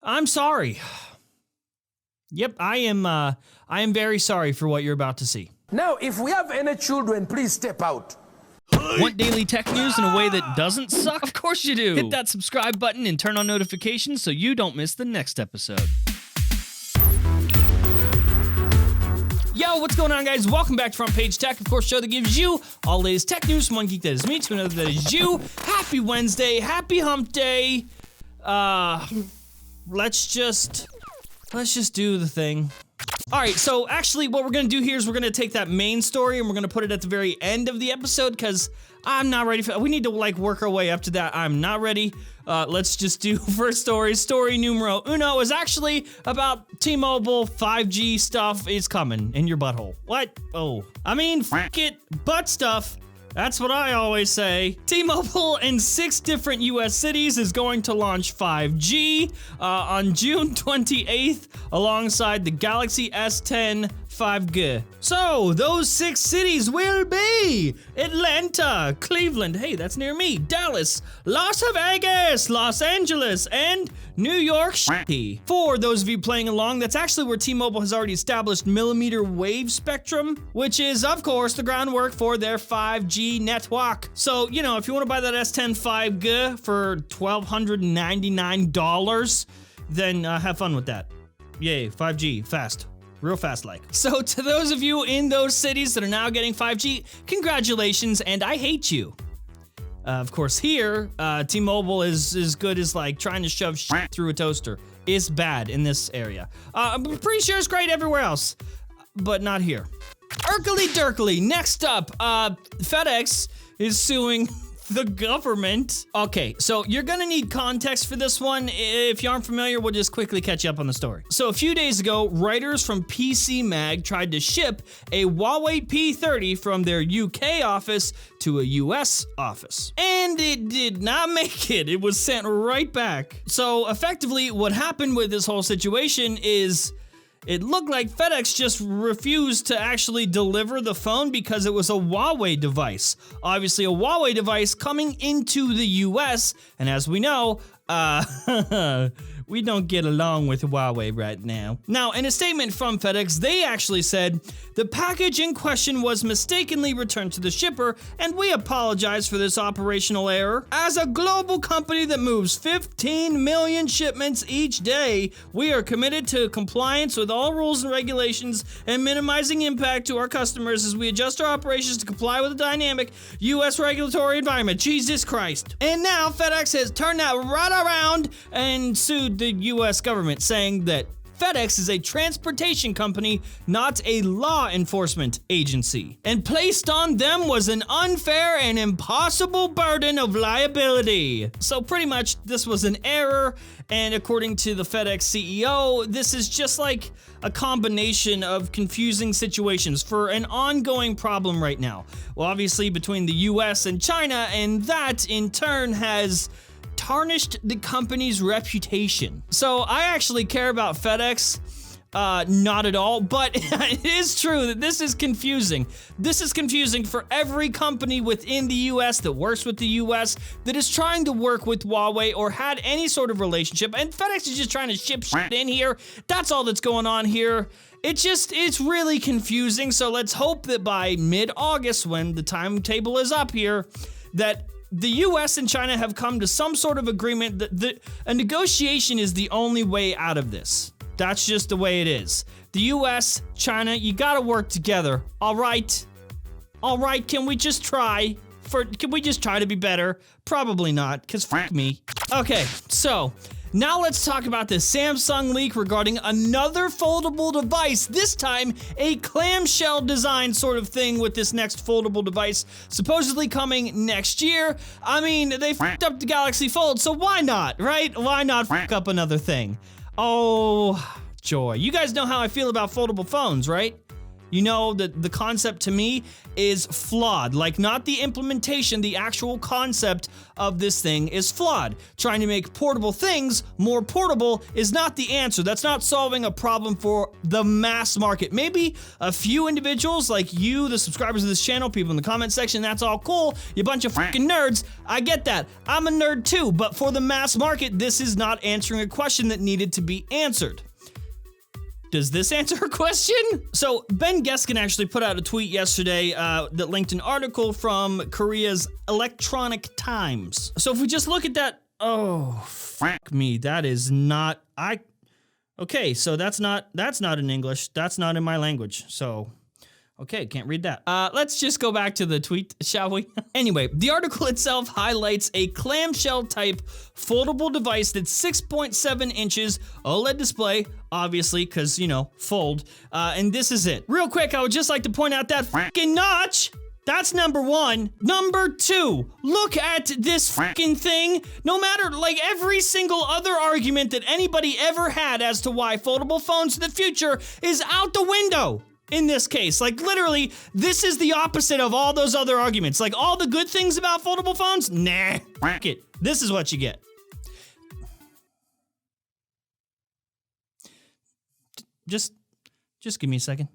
I'm sorry. Yep, I am very sorry for what you're about to see. Now, if we have any children, please step out. Want daily tech news in a way that doesn't suck? Of course you do. Hit that subscribe button and turn on notifications so you don't miss the next episode. Yo, what's going on, guys? Welcome back to Front Page Tech, of course, show that gives you all the latest tech news from one geek that is me to another that is you. Happy Wednesday, happy hump day. Let's just do the thing. All right, so actually what we're gonna do here is we're gonna take that main story and we're gonna put it at the very end of the episode because I'm not ready for, we need to like work our way up to that. I'm not ready. Let's just do first story. Story numero uno is actually about T-Mobile 5G stuff is coming in your butthole. What? Oh, I mean, f it, butt stuff. That's what I always say. T-Mobile in 6 different US cities is going to launch 5G on June 28th alongside the Galaxy S10 5G. So, those 6 cities will be Atlanta, Cleveland, hey, that's near me, Dallas, Las Vegas, Los Angeles, and New York City. For those of you playing along, that's actually where T-Mobile has already established millimeter wave spectrum, which is, of course, the groundwork for their 5G network. So, you know, if you want to buy that S10 5G for $1,299, then have fun with that. Yay, 5G, fast. Real fast like. So to those of you in those cities that are now getting 5G, congratulations, and I hate you. Of course here, T-Mobile is as good as like trying to shove shit through a toaster. It's bad in this area. I'm pretty sure it's great everywhere else, but not here. Erkly Dirkly, next up, FedEx is suing the government. Okay, so you're gonna need context for this one. If you aren't familiar, we'll just quickly catch you up on the story. So a few days ago, writers from PC Mag tried to ship a Huawei P30 from their UK office to a US office. And it did not make it. It was sent right back. So effectively, what happened with this whole situation is it looked like FedEx just refused to actually deliver the phone because it was a Huawei device. Obviously, a Huawei device coming into the US, and as we know, we don't get along with Huawei right now. Now, in a statement from FedEx, they actually said, the package in question was mistakenly returned to the shipper, and we apologize for this operational error. As a global company that moves 15 million shipments each day, we are committed to compliance with all rules and regulations and minimizing impact to our customers as we adjust our operations to comply with the dynamic U.S. regulatory environment. Jesus Christ. And now FedEx has turned that right around and sued the U.S. government, saying that FedEx is a transportation company, not a law enforcement agency, and placed on them was an unfair and impossible burden of liability. So pretty much this was an error, and according to the FedEx CEO, this is just like a combination of confusing situations for an ongoing problem right now. Well, obviously between the US and China, and that in turn has tarnished the company's reputation. So I actually care about FedEx, not at all, but it is true that this is confusing. This is confusing for every company within the US that works with the US that is trying to work with Huawei or had any sort of relationship, and FedEx is just trying to ship shit in here. That's all that's going on here. It's really confusing, so let's hope that by mid-August, when the timetable is up here, that the US and China have come to some sort of agreement that a negotiation is the only way out of this. That's just the way it is. The US, China, you gotta work together. All right, can we just try? Can we just try to be better? Probably not, because f me. Okay, so now let's talk about the Samsung leak regarding another foldable device, this time a clamshell design sort of thing with this next foldable device, supposedly coming next year. I mean, they f***ed up the Galaxy Fold, so why not, right? Why not f*** up another thing? Oh, joy. You guys know how I feel about foldable phones, right? you know that the concept to me is flawed. Like, not the implementation, the actual concept of this thing is flawed. Trying to make portable things more portable is not the answer. That's not solving a problem for the mass market. Maybe a few individuals like you, the subscribers of this channel, people in the comment section, that's all cool. You bunch of fucking nerds. I get that. I'm a nerd too, but for the mass market, this is not answering a question that needed to be answered. Does this answer a question? So Ben Geskin actually put out a tweet yesterday that linked an article from Korea's Electronic Times. So if we just look at that, oh, fuck me, that is not, okay, so that's not in English, that's not in my language, so, okay, can't read that. Let's just go back to the tweet, shall we? Anyway, the article itself highlights a clamshell type foldable device that's 6.7 inches, OLED display, obviously, because, you know, fold, and this is it. Real quick, I would just like to point out that fucking notch. That's number one. Number two, look at this fucking thing. No matter, like, every single other argument that anybody ever had as to why foldable phones in the future is out the window. In this case, like, literally, this is the opposite of all those other arguments. Like, all the good things about foldable phones, nah, fuck it. This is what you get. Just give me a second.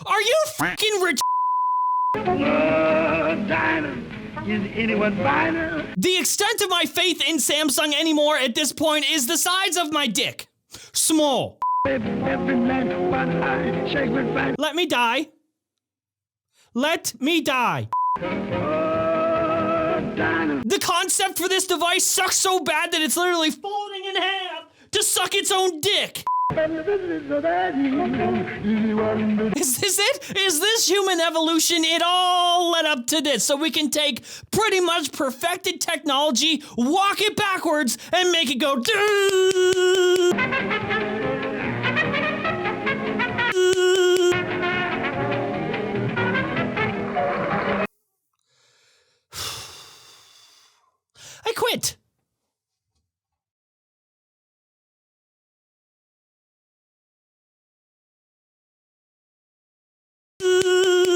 Are you fucking Is anyone buying her? The extent of my faith in Samsung anymore at this point is the size of my dick. Small. Let me die. Let me die. The concept for this device sucks so bad that it's literally folding in half to suck its own dick. Is this it? Is this human evolution? It all led up to this, so we can take pretty much perfected technology, walk it backwards, and make it go